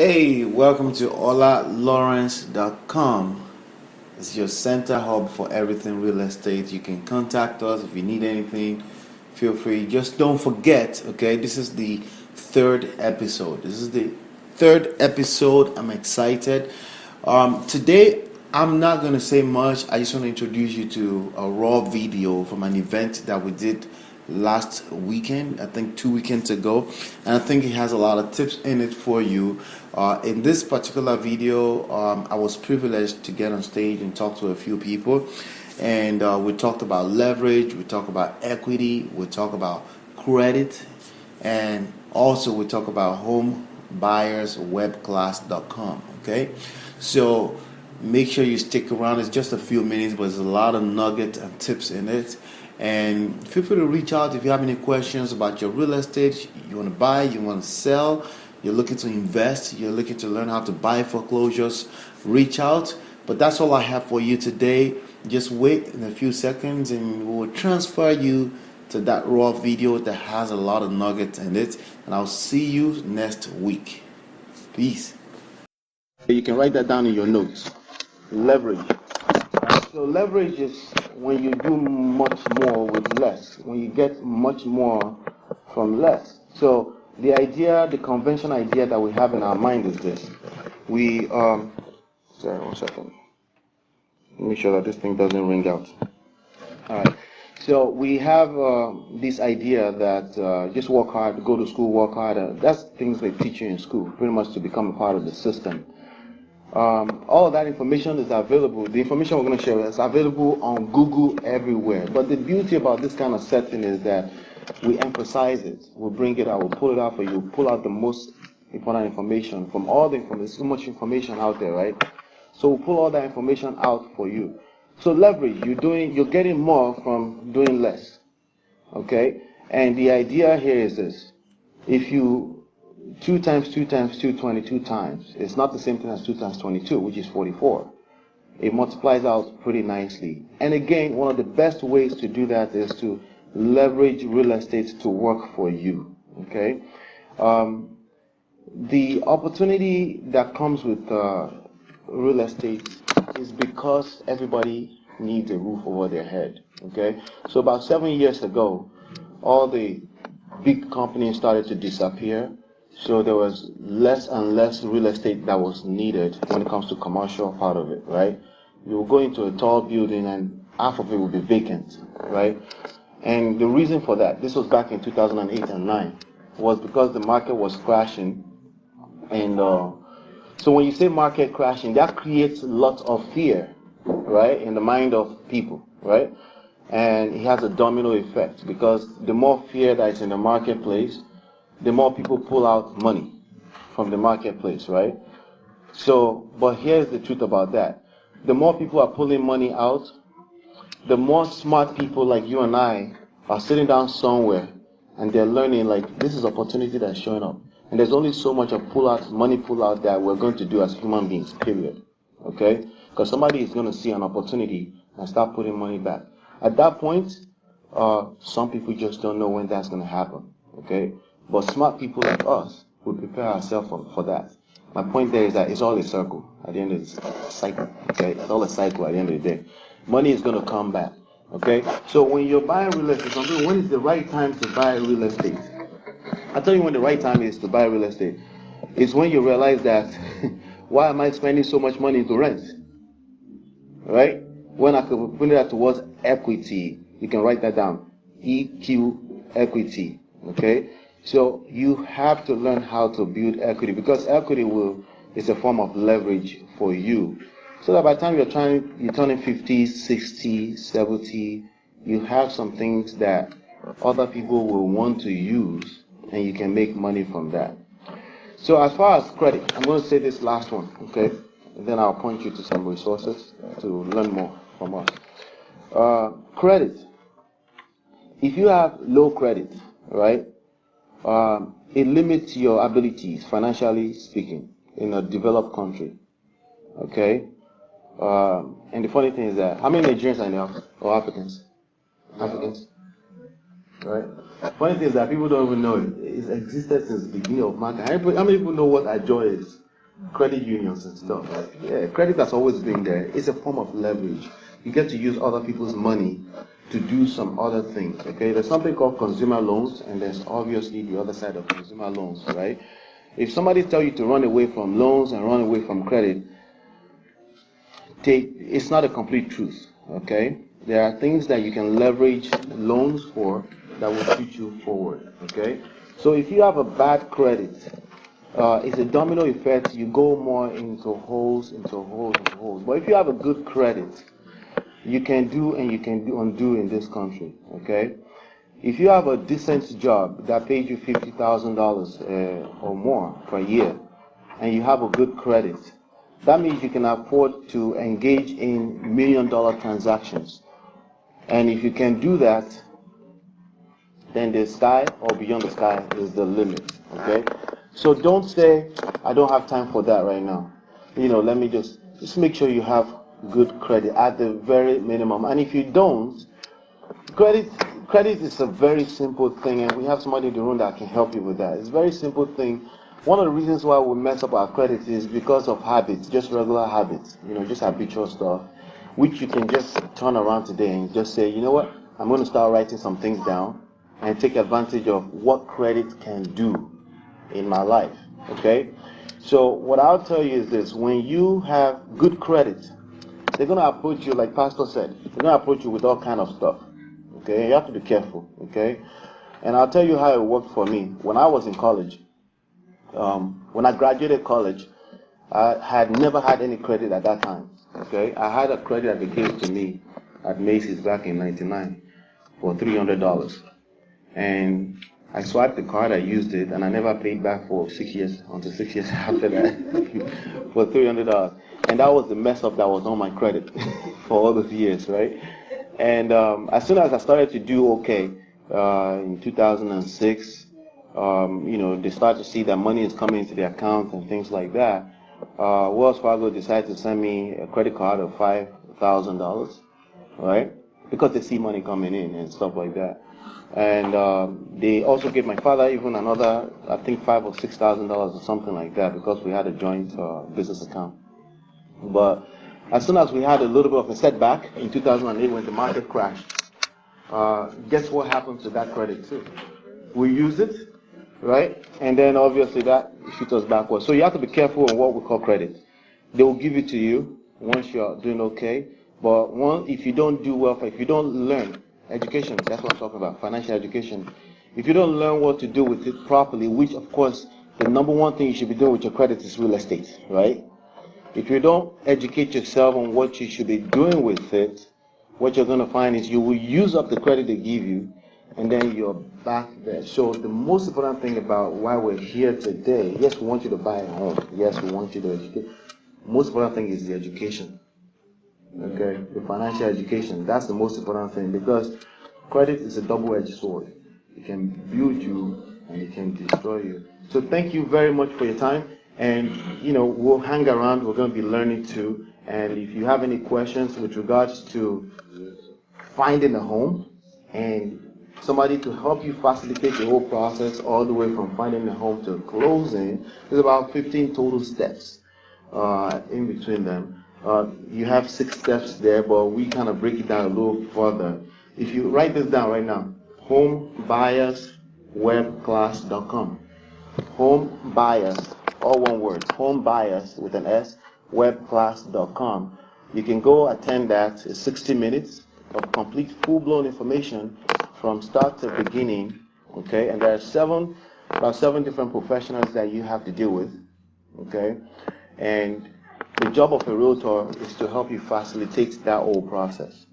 Hey, welcome to OLALawrence.com. It's your center hub for everything real estate. You can contact us if you need anything. Feel free. Just don't forget, okay? This is the third episode. I'm excited. Today, I'm not going to say much. I just want to introduce you to a raw video from an event that we did last weekend, I think 2 weekends ago, and I think it has a lot of tips in it for you. In this particular video, I was privileged to get on stage and talk to a few people, and we talked about leverage, we talked about equity, we talked about credit, and also we talk about homebuyerswebclass.com. Okay, so make sure you stick around. It's just a few minutes, but there's a lot of nuggets and tips in it. And feel free to reach out if you have any questions about your real estate. You want to buy, you want to sell, you're looking to invest, you're looking to learn how to buy foreclosures, reach out. But that's all I have for you today. Just wait in a few seconds and we'll transfer you to that raw video that has a lot of nuggets in it. And I'll see you next week. Peace. You can write that down in your notes. Leverage. So leverage is when you do much more with less, when you get much more from less. So the conventional idea that we have in our mind is this. Sorry, 1 second. Make sure that this thing doesn't ring out. All right. So we have this idea that just work hard, go to school, work hard. That's things they teach you in school, pretty much to become a part of the system. All of that information is available. The information we're going to share is available on Google everywhere. But the beauty about this kind of setting is that we emphasize it. We'll bring it out. We'll pull it out for you. Pull out the most important information from all the information. There's so much information out there, right? So we'll pull all that information out for you. So leverage. You're getting more from doing less. Okay? And the idea here is this. If you 2 times 2 times 2, 22 times. It's not the same thing as 2 times 22, which is 44. It multiplies out pretty nicely. And again, one of the best ways to do that is to leverage real estate to work for you. Okay? The opportunity that comes with real estate is because everybody needs a roof over their head. Okay? So about 7 years ago, all the big companies started to disappear. So there was less and less real estate that was needed when it comes to commercial part of it, right? You will go into a tall building and half of it will be vacant, right? And the reason for that, this was back in 2008 and 9, was because the market was crashing. And so when you say market crashing, that creates a lot of fear, right, in the mind of people, right? And it has a domino effect because the more fear that is in the marketplace, the more people pull out money from the marketplace, right? So, but here's the truth about that. The more people are pulling money out, the more smart people like you and I are sitting down somewhere and they're learning, like, this is opportunity that's showing up. And there's only so much of money pull out that we're going to do as human beings, period. Okay? Because somebody is going to see an opportunity and start putting money back. At that point, some people just don't know when that's going to happen. Okay? But smart people like us will prepare ourselves for that. My point there is that it's all a circle at the end of the cycle. Okay, it's all a cycle at the end of the day. Money is going to come back. Okay, so when you're buying real estate, when is the right time to buy real estate? I'll tell you when the right time is to buy real estate. It's when you realize that why am I spending so much money to rent? Right? When I could put that towards equity, you can write that down. EQ equity. Okay. So you have to learn how to build equity because equity is a form of leverage for you. So that by the time you're turning 50, 60, 70, you have some things that other people will want to use and you can make money from that. So as far as credit, I'm going to say this last one, okay? And then I'll point you to some resources to learn more from us. Credit. If you have low credit, right? It limits your abilities, financially speaking, in a developed country. Okay? And the funny thing is that, how many Nigerians I know, or Africans? Africans? Right? Funny thing is that people don't even know it. It's existed since the beginning of mankind. How many people know what a joy is? credit unions and stuff. Yeah, credit has always been there. It's a form of leverage. You get to use other people's money to do some other things. Okay, there's something called consumer loans, and there's obviously the other side of consumer loans, right? If somebody tells you to run away from loans and run away from credit, it's not a complete truth. Okay, there are things that you can leverage loans for that will shoot you forward. Okay, so if you have a bad credit, it's a domino effect. You go more into holes, into holes, into holes. But if you have a good credit, you can do and you can undo in this country. Okay, if you have a decent job that pays you $50,000 or more per year, and you have a good credit, that means you can afford to engage in $1 million transactions. And if you can do that, then the sky or beyond the sky is the limit. Okay? So don't say, I don't have time for that right now. Let me just make sure you have good credit at the very minimum. And if you don't, credit is a very simple thing, and we have somebody in the room that can help you with that. It's a very simple thing. One of the reasons why we mess up our credit is because of habits, just regular habits, just habitual stuff, which you can just turn around today and just say, you know what, I'm going to start writing some things down and take advantage of what credit can do in my life. Okay? So what I'll tell you is this: when you have good credit, they're going to approach you, like Pastor said, they're going to approach you with all kind of stuff. Okay? You have to be careful. Okay? And I'll tell you how it worked for me. When I was in college, when I graduated college, I had never had any credit at that time. Okay? I had a credit that they gave to me at Macy's back in '99 for $300. And I swiped the card, I used it, and I never paid back for 6 years, until 6 years after that, for $300. And that was the mess up that was on my credit for all those years, right? And as soon as I started to do okay, in 2006, they start to see that money is coming into the account and things like that. Wells Fargo decided to send me a credit card of $5,000, right? Because they see money coming in and stuff like that. And they also gave my father even another, I think $5,000 or $6,000 or something like that, because we had a joint business account. But as soon as we had a little bit of a setback in 2008 when the market crashed, guess what happened to that credit too? We used it, right? And then obviously that shoots us backwards. So you have to be careful on what we call credit. They will give it to you once you're doing okay. But if you don't do well, if you don't learn education, that's what I'm talking about, financial education. If you don't learn what to do with it properly, which of course the number one thing you should be doing with your credit is real estate, right? If you don't educate yourself on what you should be doing with it, what you're going to find is you will use up the credit they give you, and then you're back there. So the most important thing about why we're here today, yes, we want you to buy a home. Yes, we want you to educate. Most important thing is the education. Okay, the financial education. That's the most important thing, because credit is a double-edged sword. It can build you and it can destroy you. So thank you very much for your time. And we'll hang around. We're going to be learning too. And if you have any questions with regards to finding a home and somebody to help you facilitate the whole process all the way from finding a home to closing, there's about 15 total steps in between them. You have 6 steps there, but we kind of break it down a little further. If you write this down right now, homebuyerswebclass.com. Home buyers, all one word, home buyers with an S, webclass.com. You can go attend that. It's 60 minutes of complete full-blown information from start to beginning, okay? And there are about seven different professionals that you have to deal with, okay? And the job of a realtor is to help you facilitate that whole process,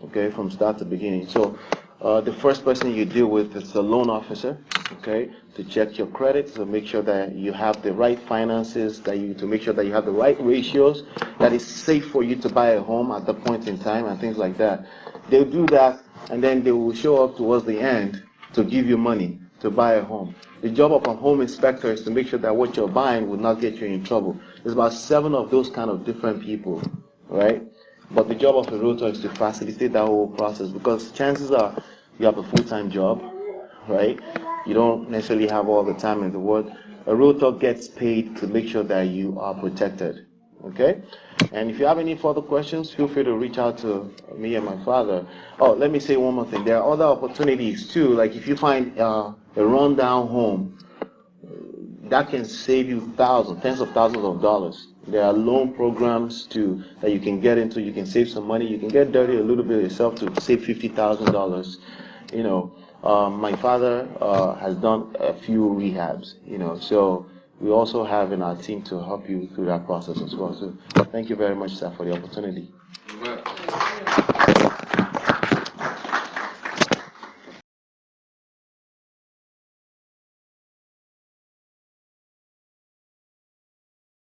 okay, from start to beginning. So the first person you deal with is a loan officer, okay, to check your credit, to make sure that you have the right finances, to make sure that you have the right ratios, that it's safe for you to buy a home at the point in time and things like that. They'll do that, and then they will show up towards the end to give you money to buy a home. The job of a home inspector is to make sure that what you're buying will not get you in trouble. There's about 7 of those kind of different people, right? But the job of a realtor is to facilitate that whole process, because chances are you have a full-time job, right? You don't necessarily have all the time in the world. a realtor gets paid to make sure that you are protected. Okay? And if you have any further questions, feel free to reach out to me and my father. Oh, let me say one more thing. There are other opportunities too. Like if you find a rundown home, that can save you thousands, tens of thousands of dollars. There are loan programs too that you can get into. You can save some money. You can get dirty a little bit yourself to save $50,000. You know, my father has done a few rehabs. You know, so we also have in our team to help you through that process as well. So thank you very much, sir, for the opportunity.